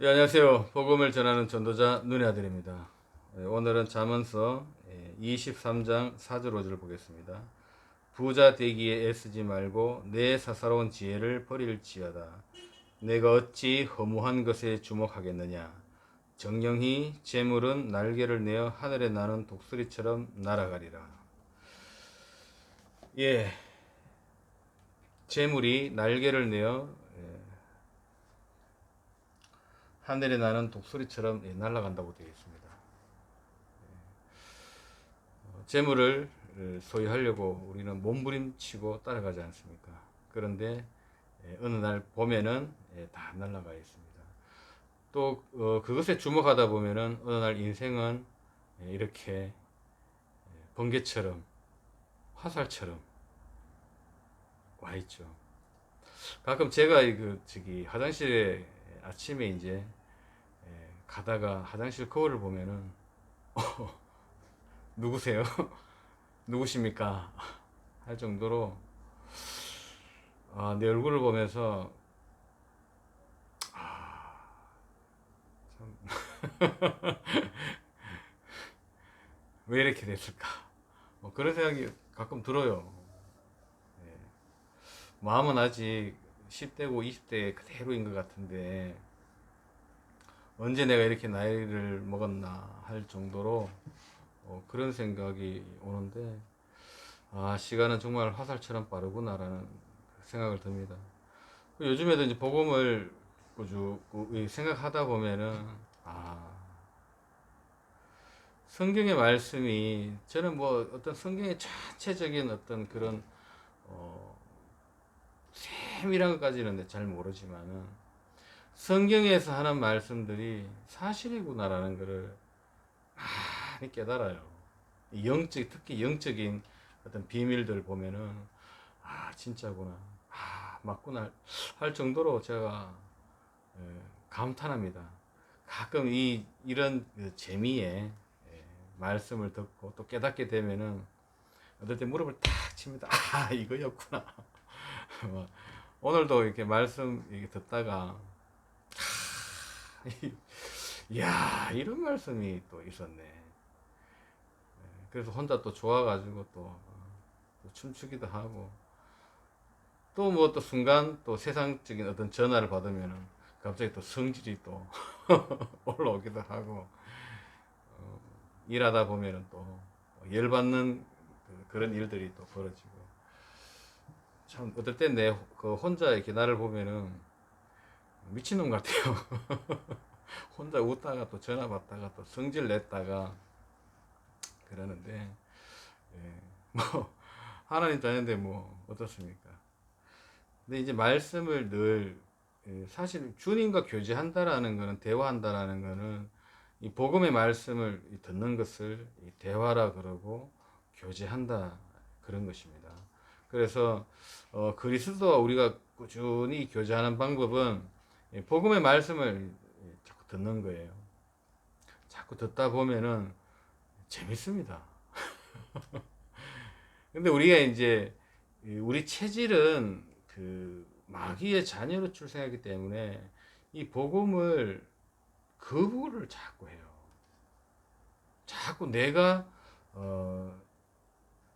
예, 안녕하세요. 복음을 전하는 전도자 눈의 아들입니다. 오늘은 잠언서 23장 4절 5절을 보겠습니다. 부자 되기에 애쓰지 말고 내 사사로운 지혜를 버릴지어다. 내가 어찌 허무한 것에 주목하겠느냐. 정령히 재물은 날개를 내어 하늘에 나는 독수리처럼 날아가리라. 예, 재물이 날개를 내어 하늘에 나는 독수리처럼 날아간다고 되어 있습니다. 재물을 소유하려고 우리는 몸부림치고 따라가지 않습니까? 그런데 어느 날 보면은 다 날아가 있습니다. 또 그것에 주목하다 보면은 어느 날 인생은 이렇게 번개처럼 화살처럼 와 있죠. 가끔 제가 그 저기 화장실에 아침에 이제 가다가 화장실 거울을 보면은 누구세요? 누구십니까? 할 정도로 내 얼굴을 보면서 왜 이렇게 됐을까? 뭐 그런 생각이 가끔 들어요. 예. 마음은 아직 10대고 20대 그대로인 것 같은데 언제 내가 이렇게 나이를 먹었나 할 정도로 그런 생각이 오는데 시간은 정말 화살처럼 빠르구나라는 생각을 듭니다. 요즘에도 이제 복음을 꾸준히 생각하다 보면은 성경의 말씀이 저는 뭐 어떤 성경의 전체적인 어떤 그런 어, 세밀한 것까지는 잘 모르지만은 성경에서 하는 말씀들이 사실이구나라는 것을 많이 깨달아요. 특히 영적인 어떤 비밀들 보면은 진짜구나, 맞구나 할 정도로 제가 감탄합니다. 가끔 이런 그 재미에 말씀을 듣고 또 깨닫게 되면은 어떨 때 무릎을 탁 칩니다. 이거였구나. 오늘도 이렇게 말씀 이렇게 듣다가 이야, 이런 말씀이 또 있었네. 그래서 혼자 또 좋아가지고 또 춤추기도 하고 또 뭐 또 순간 또 세상적인 어떤 전화를 받으면은 갑자기 또 성질이 또 올라오기도 하고 일하다 보면은 또 열받는 그런 일들이 또 벌어지고 참 어떨 땐 내 그 혼자 이렇게 나를 보면은 미친놈 같아요. 혼자 웃다가 또 전화 받다가 또 성질 냈다가 그러는데 뭐 하나님 자녀인데 뭐 어떻습니까? 근데 이제 말씀을 늘 사실 주님과 교제한다라는 거는 대화한다라는 거는 이 복음의 말씀을 듣는 것을 대화라 그러고 교제한다 그런 것입니다. 그래서 그리스도와 우리가 꾸준히 교제하는 방법은 복음의 말씀을 자꾸 듣는 거예요. 자꾸 듣다 보면은 재밌습니다. 근데 우리가 이제 우리 체질은 그 마귀의 자녀로 출생하기 때문에 이 복음을 거부를 자꾸 해요. 자꾸 내가 어,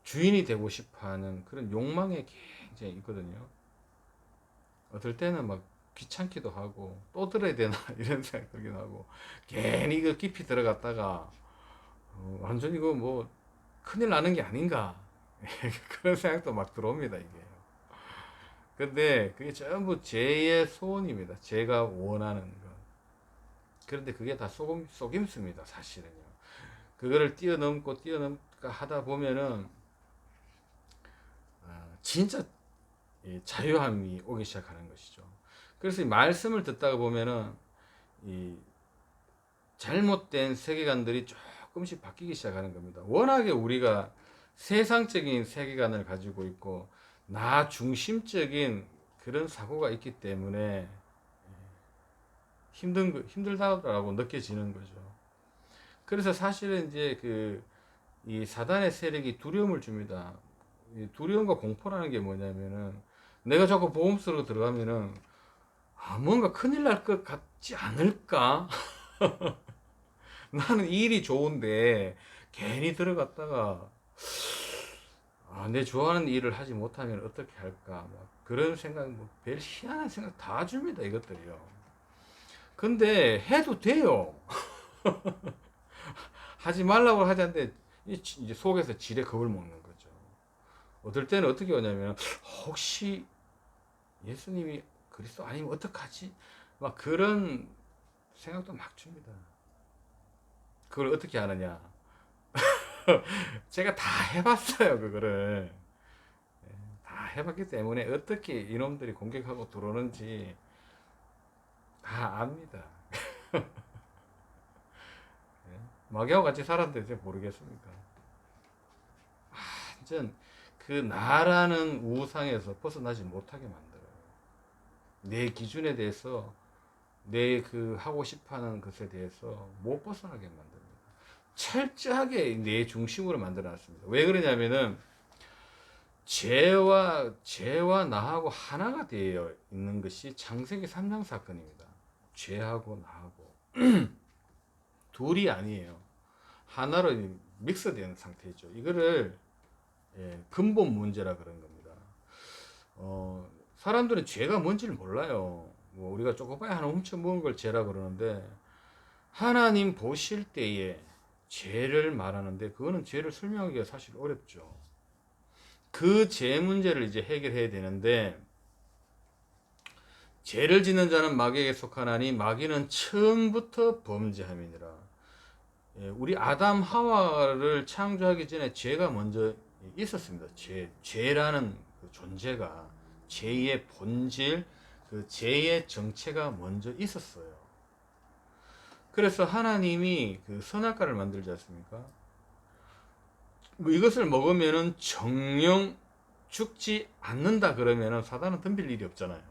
주인이 되고 싶어하는 그런 욕망이 굉장히 있거든요. 어떨 때는 막 귀찮기도 하고 또 들어야 되나 이런 생각 들기도 하고 괜히 그 깊이 들어갔다가 완전히 그 뭐 큰일 나는 게 아닌가 그런 생각도 막 들어옵니다 이게. 근데 그게 전부 제의 소원입니다. 제가 원하는 것. 그런데 그게 다 속임수입니다 사실은요. 그거를 뛰어넘까 하다 보면은 진짜 자유함이 오기 시작하는 것이죠. 그래서 이 말씀을 듣다가 보면은 이 잘못된 세계관들이 조금씩 바뀌기 시작하는 겁니다. 워낙에 우리가 세상적인 세계관을 가지고 있고 나 중심적인 그런 사고가 있기 때문에 힘들다라고 느껴지는 거죠. 그래서 사실은 이제 이 사단의 세력이 두려움을 줍니다. 이 두려움과 공포라는 게 뭐냐면은 내가 자꾸 보험 속으로 들어가면은 뭔가 큰일 날 것 먹지 않을까? 나는 이 일이 좋은데 괜히 들어갔다가 내 좋아하는 일을 하지 못하면 어떻게 할까? 막 그런 생각, 별 희한한 생각 다 줍니다, 이것들이요. 근데 해도 돼요. 하지 말라고 하지 않는데 이제 속에서 지레 겁을 먹는 거죠. 어떨 때는 어떻게 오냐면 혹시 예수님이 그리스도 아니면 어떡하지? 막 그런 생각도 막 줍니다. 그걸 어떻게 하느냐? 제가 다 해봤어요, 그거를. 다 해봤기 때문에 어떻게 이놈들이 공격하고 들어오는지 다 압니다. 마귀하고 같이 살았는데 이제 모르겠습니까? 완전 그 나라는 우상에서 벗어나지 못하게 만들어요. 내 기준에 대해서 내 그 하고 싶어하는 것에 대해서 못 벗어나게 만듭니다. 철저하게 내 중심으로 만들어놨습니다. 왜 그러냐면은 죄와 나하고 하나가 되어 있는 것이 창세기 3장 사건입니다. 죄하고 나하고 둘이 아니에요. 하나로 믹스되는 상태죠. 이거를 근본 문제라 그런 겁니다. 사람들은 죄가 뭔지를 몰라요. 뭐 우리가 조금만 하나 훔쳐 먹은 걸 죄라 그러는데 하나님 보실 때에 죄를 말하는데 그거는 죄를 설명하기가 사실 어렵죠. 그 죄 문제를 이제 해결해야 되는데 죄를 짓는 자는 마귀에게 속하나니 마귀는 처음부터 범죄함이니라. 우리 아담 하와를 창조하기 전에 죄가 먼저 있었습니다. 죄라는 그 존재가 죄의 본질, 그 죄의 정체가 먼저 있었어요. 그래서 하나님이 그 선악과를 만들지 않습니까? 뭐 이것을 먹으면은 정령 죽지 않는다 그러면은 사단은 덤빌 일이 없잖아요.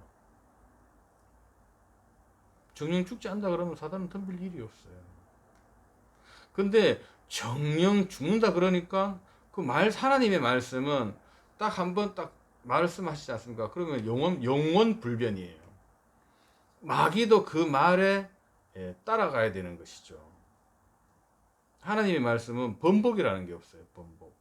정령 죽지 않는다 그러면 사단은 덤빌 일이 없어요. 근데 정령 죽는다 그러니까 그 하나님의 말씀은 딱 한 번 딱 말씀하시지 않습니까? 그러면 영원 불변이에요. 마귀도 그 말에 따라가야 되는 것이죠. 하나님의 말씀은 번복이라는 게 없어요. 번복.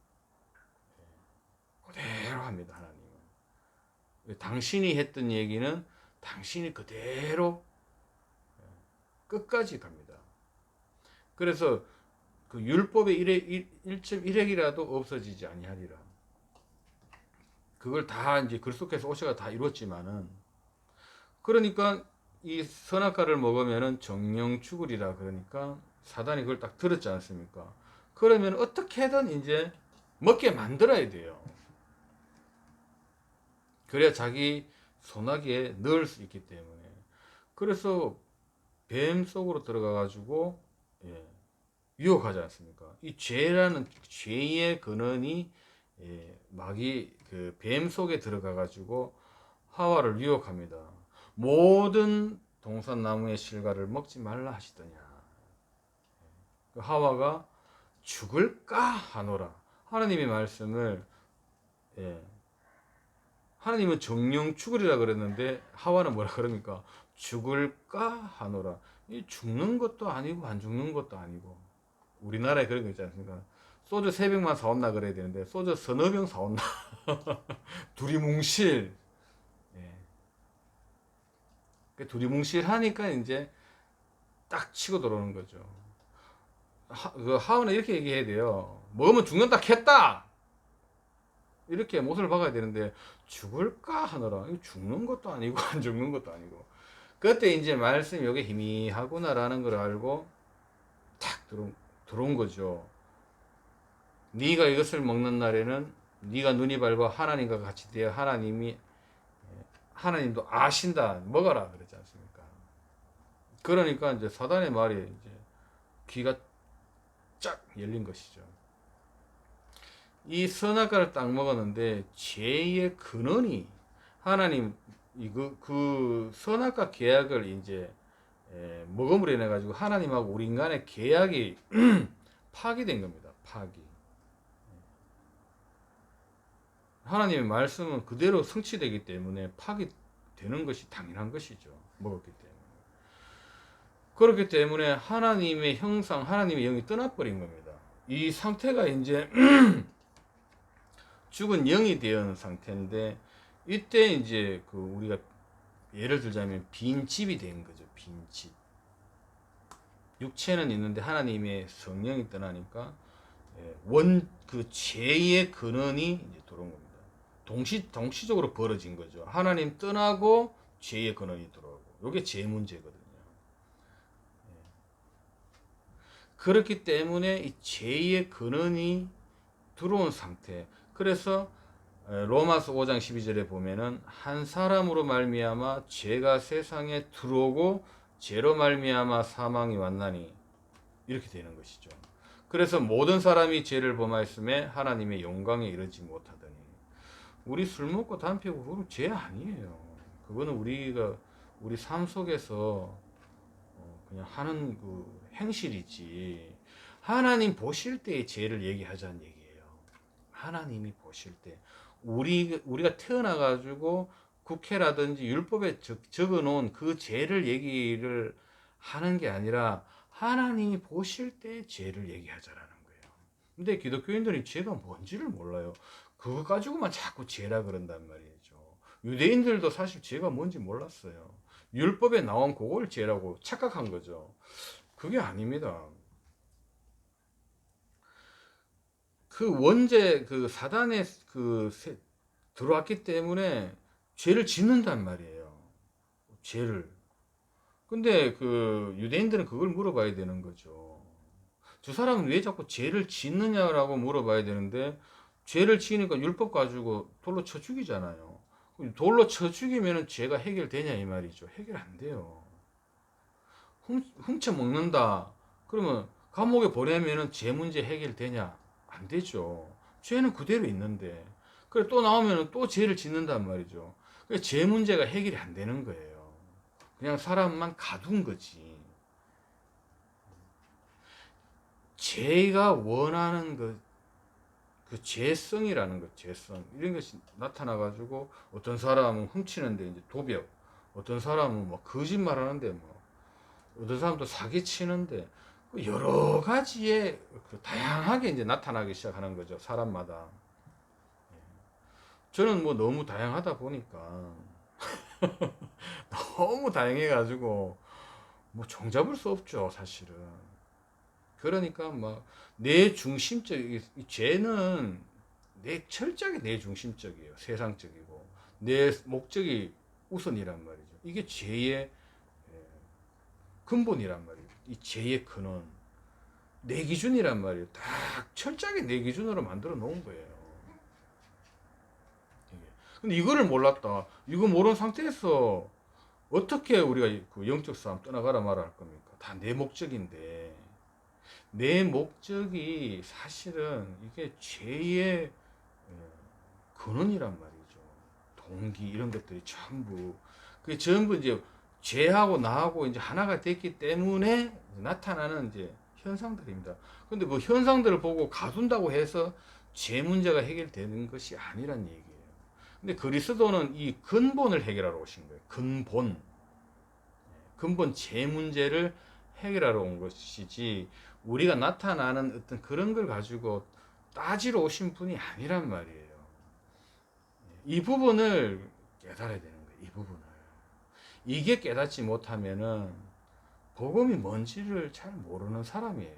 그대로 합니다. 하나님은. 당신이 했던 얘기는 당신이 그대로 끝까지 갑니다. 그래서 그 율법의 1.1핵이라도 없어지지 아니하리라. 그걸 다 이제 글 속에서 오셔가 다 이뤘지만은 그러니까 이 선악과를 먹으면은 정령 죽으리라 그러니까 사단이 그걸 딱 들었지 않습니까? 그러면 어떻게든 이제 먹게 만들어야 돼요. 그래야 자기 소나기에 넣을 수 있기 때문에. 그래서 뱀 속으로 들어가 가지고 유혹하지 않습니까? 이 죄라는 죄의 근원이 마귀 그 뱀 속에 들어가 가지고 하와를 유혹합니다. 모든 동산나무의 실과를 먹지 말라 하시더냐. 그 하와가 죽을까 하노라. 하나님의 말씀을 하나님은 정령 죽으리라 그랬는데 하와는 뭐라 그럽니까? 죽을까 하노라. 이 죽는 것도 아니고 안 죽는 것도 아니고 우리나라에 그런 거 있지 않습니까? 소주 3병만 사온나 그래야 되는데 소주 서너 병 사온나 두리뭉실. 두리뭉실 하니까 이제 딱 치고 들어오는 거죠. 그 하원은 이렇게 얘기해야 돼요. 먹으면 죽는다 했다. 이렇게 못을 박아야 되는데 죽을까 하느라 죽는 것도 아니고 안 죽는 것도 아니고 그때 이제 말씀이 이게 희미하구나라는 걸 알고 탁 들어온 거죠. 네가 이것을 먹는 날에는 네가 눈이 밝아 하나님과 같이 되어 하나님도 아신다 먹어라 그러지 않습니까? 그러니까 이제 사단의 말이 이제 귀가 쫙 열린 것이죠. 이 선악과를 딱 먹었는데 죄의 근원이 하나님 그 선악과 계약을 이제 먹음으로 인해 가지고 하나님하고 우리 인간의 계약이 파기된 겁니다. 파기. 하나님의 말씀은 그대로 성취되기 때문에 파기되는 것이 당연한 것이죠. 먹었기 때문에. 그렇기 때문에 하나님의 형상, 하나님의 영이 떠나버린 겁니다. 이 상태가 이제 죽은 영이 되는 상태인데, 이때 이제 그 우리가 예를 들자면 빈 집이 된 거죠. 빈 집. 육체는 있는데 하나님의 성령이 떠나니까 그 죄의 근원이 이제 들어온 겁니다. 동시적으로 벌어진 거죠. 하나님 떠나고 죄의 근원이 들어오고, 이게 죄 문제거든요. 그렇기 때문에 이 죄의 근원이 들어온 상태. 그래서 로마서 5장 12절에 보면은 한 사람으로 말미암아 죄가 세상에 들어오고 죄로 말미암아 사망이 왔나니, 이렇게 되는 것이죠. 그래서 모든 사람이 죄를 범하였음에 하나님의 영광에 이르지 못하더니, 우리 술 먹고 담배 피우고 그건 죄 아니에요. 그거는 우리 삶 속에서 그냥 하는 그 행실이지, 하나님 보실 때의 죄를 얘기하자는 얘기예요. 하나님이 보실 때 우리가 태어나 가지고 국회라든지 율법에 적어 놓은 그 죄를 얘기를 하는 게 아니라 하나님이 보실 때 죄를 얘기하자라는 거예요. 근데 기독교인들이 죄가 뭔지를 몰라요. 그거 가지고만 자꾸 죄라 그런단 말이죠. 유대인들도 사실 죄가 뭔지 몰랐어요. 율법에 나온 그걸 죄라고 착각한 거죠. 그게 아닙니다. 그 원죄, 그 사단의 들어왔기 때문에 죄를 짓는단 말이에요. 죄를. 근데 그 유대인들은 그걸 물어봐야 되는 거죠. 저 사람은 왜 자꾸 죄를 짓느냐라고 물어봐야 되는데, 죄를 지으니까 율법 가지고 돌로 쳐 죽이잖아요. 돌로 쳐 죽이면 죄가 해결되냐 이 말이죠. 해결 안 돼요. 훔쳐 먹는다. 그러면 감옥에 보내면은 죄 문제 해결되냐? 안 되죠. 죄는 그대로 있는데. 그래 또 나오면은 또 죄를 짓는단 말이죠. 죄 문제가 해결이 안 되는 거예요. 그냥 사람만 가둔 거지. 죄가 원하는 그 죄성이라는 것, 죄성. 이런 것이 나타나가지고 어떤 사람은 훔치는데 이제 도벽, 어떤 사람은 뭐 거짓말 하는데 뭐, 어떤 사람도 사기치는데, 여러 가지의 다양하게 이제 나타나기 시작하는 거죠. 사람마다. 저는 뭐 너무 다양하다 보니까 너무 다양해가지고 뭐 종잡을 수 없죠, 사실은. 그러니까 막 내 중심적, 이 죄는 철저하게 내 중심적이에요. 세상적이고 내 목적이 우선이란 말이죠. 이게 죄의 근본이란 말이에요. 이 죄의 근원, 내 기준이란 말이에요. 딱 철저하게 내 기준으로 만들어 놓은 거예요. 근데 이거를 몰랐다. 이거 모르는 상태에서 어떻게 우리가 그 영적 싸움 떠나가라 말아 할 겁니까? 다 내 목적인데, 내 목적이 사실은 이게 죄의 근원이란 말이죠. 동기 이런 것들이 전부, 그게 전부 이제 죄하고 나하고 이제 하나가 됐기 때문에 나타나는 이제 현상들입니다. 근데 그 현상들을 보고 가둔다고 해서 죄 문제가 해결되는 것이 아니란 얘기예요. 근데 그리스도는 이 근본을 해결하러 오신 거예요. 근본 죄 문제를 해결하러 온 것이지, 우리가 나타나는 어떤 그런 걸 가지고 따지러 오신 분이 아니란 말이에요. 이 부분을 깨달아야 되는 거예요. 이 부분을. 이게 깨닫지 못하면은 복음이 뭔지를 잘 모르는 사람이에요.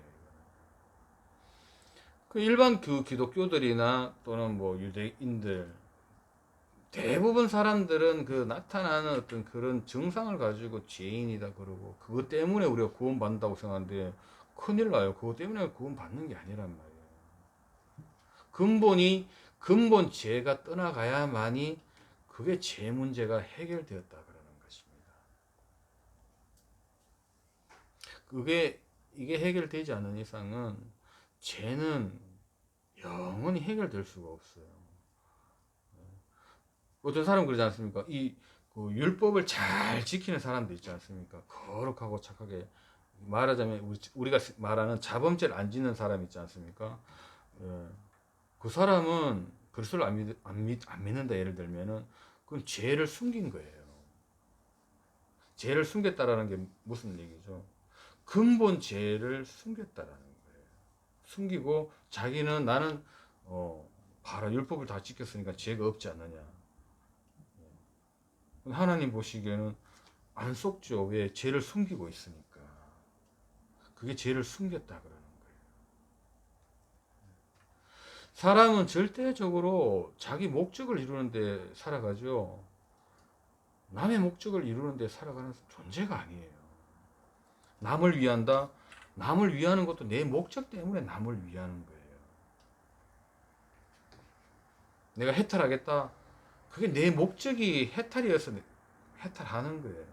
그 일반 그 기독교들이나 또는 뭐 유대인들, 대부분 사람들은 그 나타나는 어떤 그런 증상을 가지고 죄인이다 그러고, 그것 때문에 우리가 구원받는다고 생각하는데 큰일 나요. 그것 때문에 구원받는 게 아니란 말이에요. 근본 죄가 떠나가야만이 그게 죄 문제가 해결되었다 그러는 것입니다. 이게 해결되지 않는 이상은 죄는 영원히 해결될 수가 없어요. 어떤 사람 그러지 않습니까? 그 율법을 잘 지키는 사람들 있지 않습니까? 거룩하고 착하게, 말하자면 우리가 말하는 자범죄를 안 짓는 사람 있지 않습니까? 그 사람은 그리스도를 안 믿는다 예를 들면은, 그건 죄를 숨긴 거예요. 죄를 숨겼다라는 게 무슨 얘기죠? 근본 죄를 숨겼다라는 거예요. 숨기고 자기는 나는 봐라 율법을 다 지켰으니까 죄가 없지 않느냐. 하나님 보시기에는 안 속죠. 왜? 죄를 숨기고 있으니까. 그게 죄를 숨겼다 그러는 거예요. 사람은 절대적으로 자기 목적을 이루는데 살아가죠. 남의 목적을 이루는데 살아가는 존재가 아니에요. 남을 위한다. 남을 위하는 것도 내 목적 때문에 남을 위하는 거예요. 내가 해탈하겠다. 그게 내 목적이 해탈이어서 해탈하는 거예요.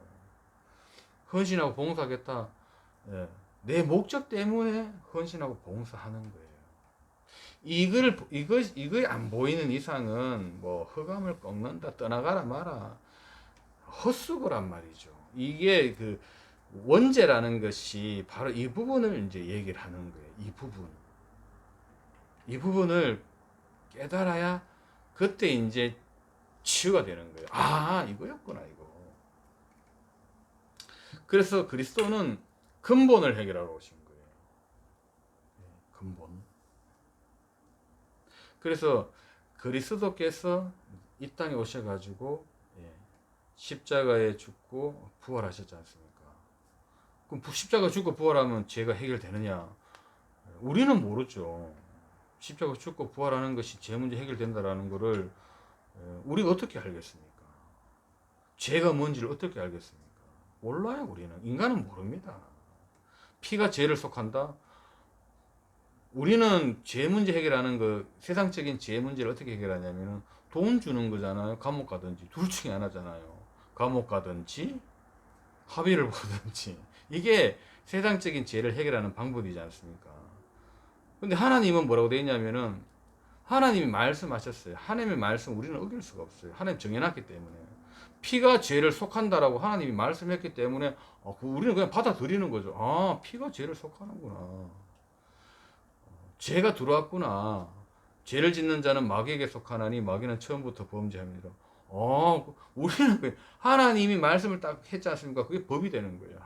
헌신하고 봉사하겠다. 예. 내 목적 때문에 헌신하고 봉사하는 거예요. 이걸 안 보이는 이상은 뭐 허감을 꺾는다, 떠나가라 마라 헛수고란 말이죠. 이게 그 원죄라는 것이 바로 이 부분을 이제 얘기를 하는 거예요. 이 부분을 깨달아야 그때 이제 치유가 되는 거예요. 아, 이거였구나, 이거. 그래서 그리스도는 근본을 해결하러 오신 거예요. 근본. 그래서 그리스도께서 이 땅에 오셔가지고 십자가에 죽고 부활하셨지 않습니까? 그럼 십자가 죽고 부활하면 죄가 해결되느냐? 우리는 모르죠. 십자가 죽고 부활하는 것이 죄 문제 해결된다라는 것을 우리가 어떻게 알겠습니까? 죄가 뭔지를 어떻게 알겠습니까? 몰라요, 우리는. 인간은 모릅니다. 피가 죄를 속한다? 우리는 죄 문제 해결하는 거, 세상적인 죄 문제를 어떻게 해결하냐면은 돈 주는 거잖아요. 감옥 가든지. 둘 중에 하나잖아요. 감옥 가든지, 합의를 보든지. 이게 세상적인 죄를 해결하는 방법이지 않습니까? 근데 하나님은 뭐라고 되어 있냐면은 하나님이 말씀하셨어요. 하나님의 말씀 우리는 어길 수가 없어요. 하나님 정해놨기 때문에. 피가 죄를 속한다라고 하나님이 말씀했기 때문에 우리는 그냥 받아들이는 거죠. 아, 피가 죄를 속하는구나. 죄가 들어왔구나. 죄를 짓는 자는 마귀에게 속하나니 마귀는 처음부터 범죄합니다. 우리는 하나님이 말씀을 딱 했지 않습니까? 그게 법이 되는 거예요.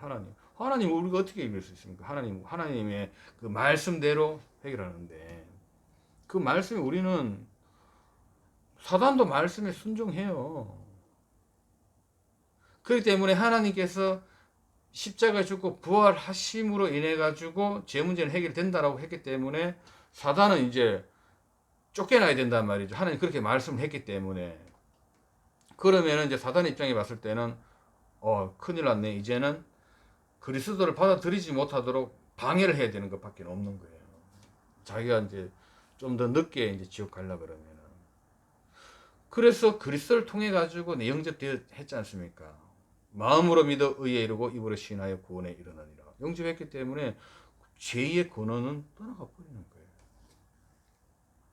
하나님 우리가 어떻게 이길 수 있습니까? 하나님의 그 말씀대로 해결하는데 그 말씀이 우리는 사단도 말씀에 순종해요. 그렇기 때문에 하나님께서 십자가에 죽고 부활하심으로 인해 가지고 죄 문제는 해결된다라고 했기 때문에 사단은 이제 쫓겨나야 된단 말이죠. 하나님 그렇게 말씀을 했기 때문에. 그러면 이제 사단 입장에 봤을 때는 큰일 났네. 이제는 그리스도를 받아들이지 못하도록 방해를 해야 되는 것밖에 없는 거예요. 자기가 이제 좀 더 늦게 이제 지옥 가려 그러면은. 그래서 그리스도를 통해 가지고 영접되어 했지 않습니까? 마음으로 믿어 의에 이르고 입으로 시인하여 구원에 이르느니라. 영접했기 때문에 죄의 근원은 떠나가 버리는 거예요.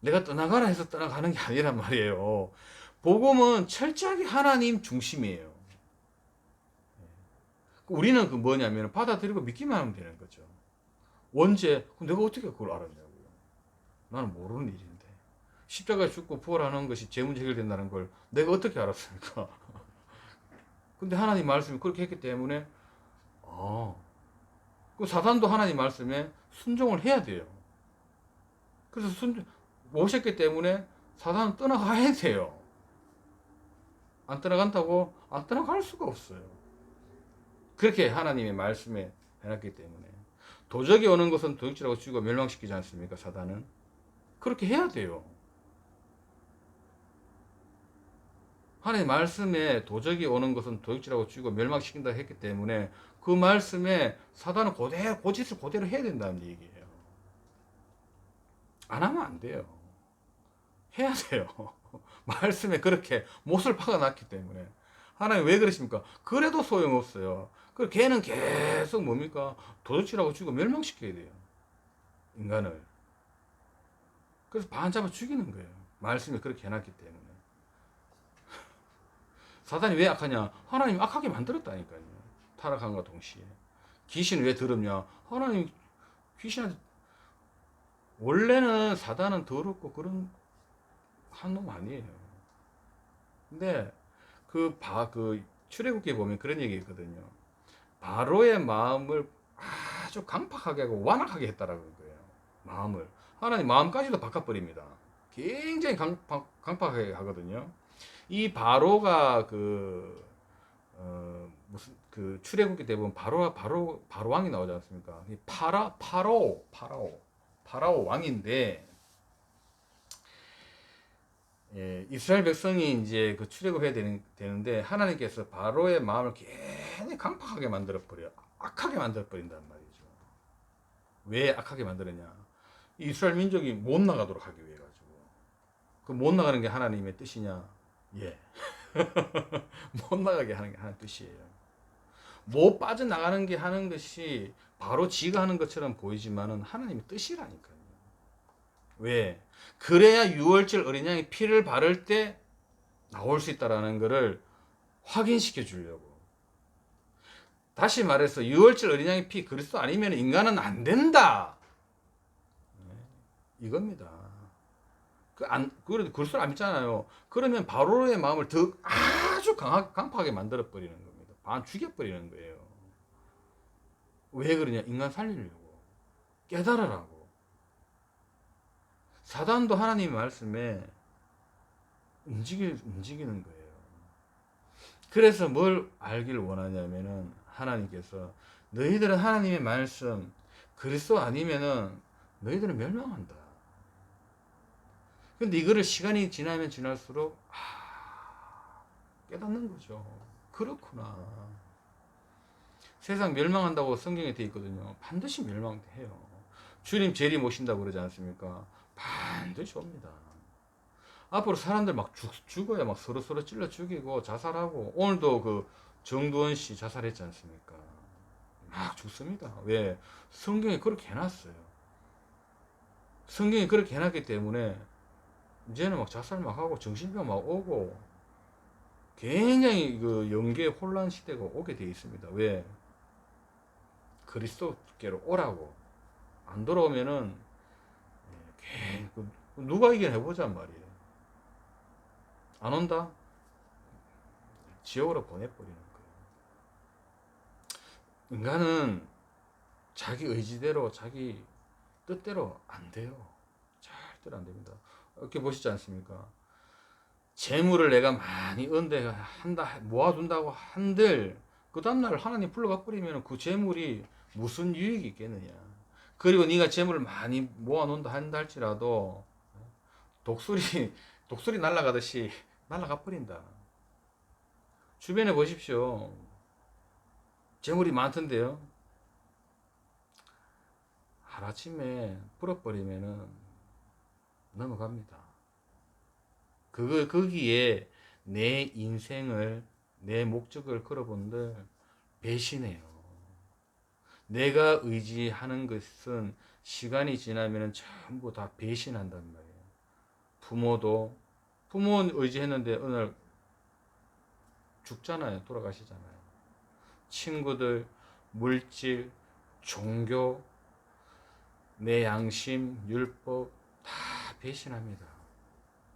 내가 떠나가라 해서 떠나가는 게 아니란 말이에요. 복음은 철저하게 하나님 중심이에요. 우리는 그 뭐냐면 받아들이고 믿기만 하면 되는 거죠. 원죄, 그럼 내가 어떻게 그걸 알았냐고요. 나는 모르는 일인데. 십자가에 죽고 부활하는 것이 죄 문제 해결된다는 걸 내가 어떻게 알았습니까? 근데 하나님 말씀이 그렇게 했기 때문에 그 사단도 하나님 말씀에 순종을 해야 돼요. 그래서 오셨기 때문에 사단은 떠나가야 돼요. 안 떠나간다고? 안 떠나갈 수가 없어요. 그렇게 하나님의 말씀에 해놨기 때문에. 도적이 오는 것은 도둑질하고 죽이고 멸망시키지 않습니까? 사단은. 그렇게 해야 돼요. 하나님 말씀에 도적이 오는 것은 도둑질하고 죽이고 멸망시킨다 했기 때문에 그 말씀에 사단은 고짓을 그대로 해야 된다는 얘기예요. 안 하면 안 돼요. 해야 돼요. 말씀에 그렇게 못을 박아놨기 때문에. 하나님 왜 그러십니까? 그래도 소용없어요. 그 걔는 계속 뭡니까? 도둑질하고 죽이고 멸망시켜야 돼요. 인간을. 그래서 반잡아 죽이는 거예요. 말씀이 그렇게 해놨기 때문에. 사단이 왜 악하냐? 하나님 악하게 만들었다니까요. 타락함과 동시에. 귀신은 왜 더럽냐? 하나님 귀신한테 원래는 사단은 더럽고 그런 한 놈 아니에요. 근데 그 출애굽기에 보면 그런 얘기 있거든요. 바로의 마음을 아주 강팍하게 하고 완악하게 했다라는 거예요. 마음을. 하나님 마음까지도 바꿔버립니다. 굉장히 강팍하게 하거든요. 이 바로가 무슨 출애굽기 때 보면 바로 왕이 나오지 않습니까? 이 파라오 왕인데, 예, 이스라엘 백성이 이제 그 출애굽해야 되는데 하나님께서 바로의 마음을 괜히 강팍하게 만들어 버려, 악하게 만들어 버린단 말이죠. 왜 악하게 만들었냐? 이스라엘 민족이 못 나가도록 하기 위해 가지고. 그 못 나가는 게 하나님의 뜻이냐? 예. 못 나가게 하는 게 하나님 뜻이에요. 못 빠져나가는 게 하는 것이 바로 지가 하는 것처럼 보이지만은 하나님의 뜻이라니까요. 왜? 그래야 유월절 어린 양이 피를 바를 때 나올 수 있다라는 것을 확인시켜 주려고. 다시 말해서 유월절 어린 양의 피 그리스도 아니면 인간은 안 된다. 이겁니다. 그래도 그리스도를 안 믿잖아요. 그러면 바로의 마음을 더 아주 강팍하게 만들어 버리는 겁니다. 반 죽여 버리는 거예요. 왜 그러냐? 인간 살리려고. 깨달으라고. 사단도 하나님의 말씀에 움직이는 거예요. 그래서 뭘 알기를 원하냐면은 하나님께서 너희들은 하나님의 말씀 그리스도 아니면은 너희들은 멸망한다. 근데 이거를 시간이 지나면 지날수록 깨닫는 거죠. 그렇구나. 세상 멸망한다고 성경에 되어 있거든요. 반드시 멸망해요. 주님 재림 오신다고 그러지 않습니까? 반드시 옵니다. 앞으로 사람들 막 죽어야 막 서로 찔러 죽이고 자살하고, 오늘도 그 정두원 씨 자살했지 않습니까? 막 죽습니다. 왜? 성경에 그렇게 해놨어요. 성경이 그렇게 해놨기 때문에 이제는 막 자살 막 하고 정신병 막 오고 굉장히 그 영계 혼란 시대가 오게 되어 있습니다. 왜? 그리스도께로 오라고. 안 돌아오면은 누가 이겨내보자 말이에요. 안 온다? 지옥으로 보내버리는 거예요. 인간은 자기 의지대로 자기 뜻대로 안 돼요. 절대로 안 됩니다. 이렇게 보시지 않습니까? 재물을 내가 많이 한다, 모아둔다고 한들 그 다음날 하나님 불러가 버리면 그 재물이 무슨 유익이 있겠느냐. 그리고 네가 재물을 많이 모아놓는다 한다 할지라도 독수리 날아가듯이 날아가 버린다. 주변에 보십시오. 재물이 많던데요. 하루아침에 불어버리면은 넘어갑니다. 거기에 내 인생을, 내 목적을 걸어본들 배신해요. 내가 의지하는 것은 시간이 지나면 전부 다 배신한단 말이에요. 부모 의지했는데 어느 날 죽잖아요. 돌아가시잖아요. 친구들, 물질, 종교, 내 양심, 율법 다 배신합니다.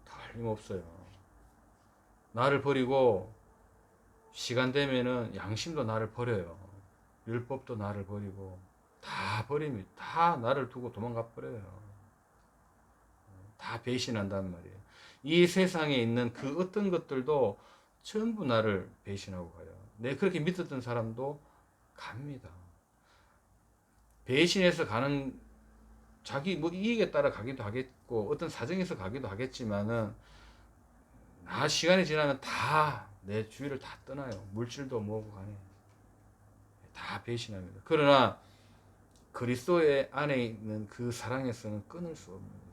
틀림없어요. 나를 버리고 시간 되면은 양심도 나를 버려요. 율법도 나를 버리고 다 버립니다. 다 나를 두고 도망가 버려요. 다 배신한단 말이에요. 이 세상에 있는 그 어떤 것들도 전부 나를 배신하고 가요. 내 그렇게 믿었던 사람도 갑니다. 배신해서 가는, 자기 뭐 이익에 따라 가기도 하겠고 어떤 사정에서 가기도 하겠지만은 시간이 지나면 다 내 주위를 다 떠나요. 물질도 뭐고 간에 다 배신합니다. 그러나 그리스도의 안에 있는 그 사랑에서는 끊을 수 없습니다.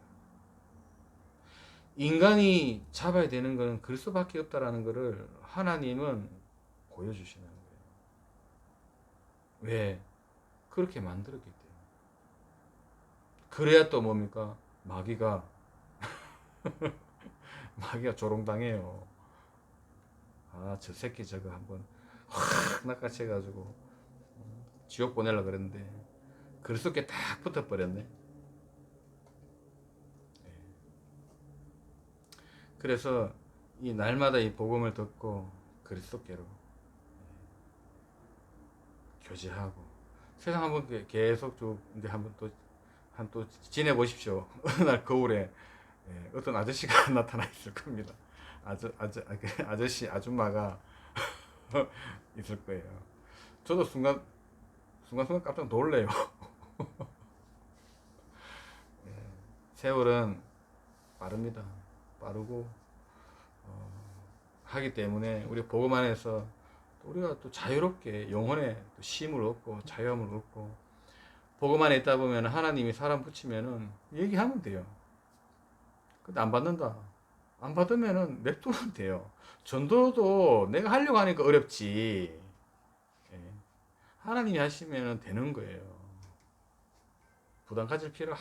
인간이 잡아야 되는 것은 그리스도밖에 없다라는 것을 하나님은 보여주시는 거예요. 왜? 그렇게 만들었기 때문에. 그래야 또 뭡니까? 마귀가 조롱당해요. 저 새끼 저거 한번 확 낚아채가지고 지옥 보내려고 그랬는데 그리스도께 딱 붙어버렸네. 그래서 이 날마다 이 복음을 듣고 그리스도께로 교제하고 세상 한번 계속 쭉 이제 한번 또 지내보십시오. 어느 날 거울에 어떤 아저씨가 나타나 있을 겁니다. 아저씨 아줌마가 있을 거예요. 저도 순간순간 깜짝 놀래요. 세월은 빠릅니다. 빠르고 하기 때문에 우리 복음 안에서 우리가 또 자유롭게 영혼에 또 쉼을 얻고 자유함을 얻고 복음 안에 있다 보면 하나님이 사람 붙이면은 얘기하면 돼요. 근데 안 받는다. 안 받으면은 냅두면 돼요. 전도도 내가 하려고 하니까 어렵지. 예. 하나님이 하시면 되는 거예요. 부담 가질 필요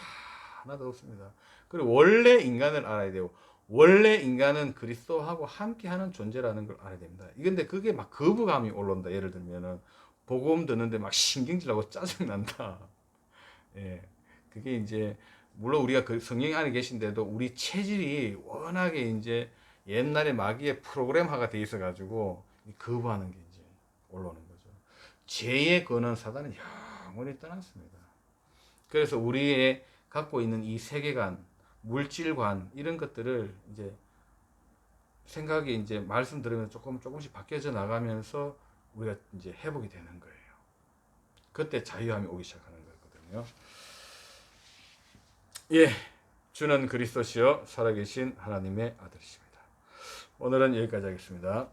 하나도 없습니다. 그리고 원래 인간을 알아야 되고 원래 인간은 그리스도하고 함께하는 존재라는 걸 알아야 됩니다. 근데 그게 막 거부감이 올라온다. 예를 들면은 복음 듣는데 막 신경질나고 짜증 난다. 예, 그게 이제 물론 우리가 그 성령 안에 계신데도 우리 체질이 워낙에 이제 옛날에 마귀의 프로그램화가 돼 있어 가지고 거부하는 게 이제 올라오는 거죠. 죄의 근원 사단은 영원히 떠났습니다. 그래서 우리의 갖고 있는 이 세계관, 물질관 이런 것들을 이제 생각이 이제 말씀 들으면 조금씩 바뀌어져 나가면서 우리가 이제 회복이 되는 거예요. 그때 자유함이 오기 시작하는 거거든요. 예, 주는 그리스도시요 살아계신 하나님의 아들이십니다. 오늘은 여기까지 하겠습니다.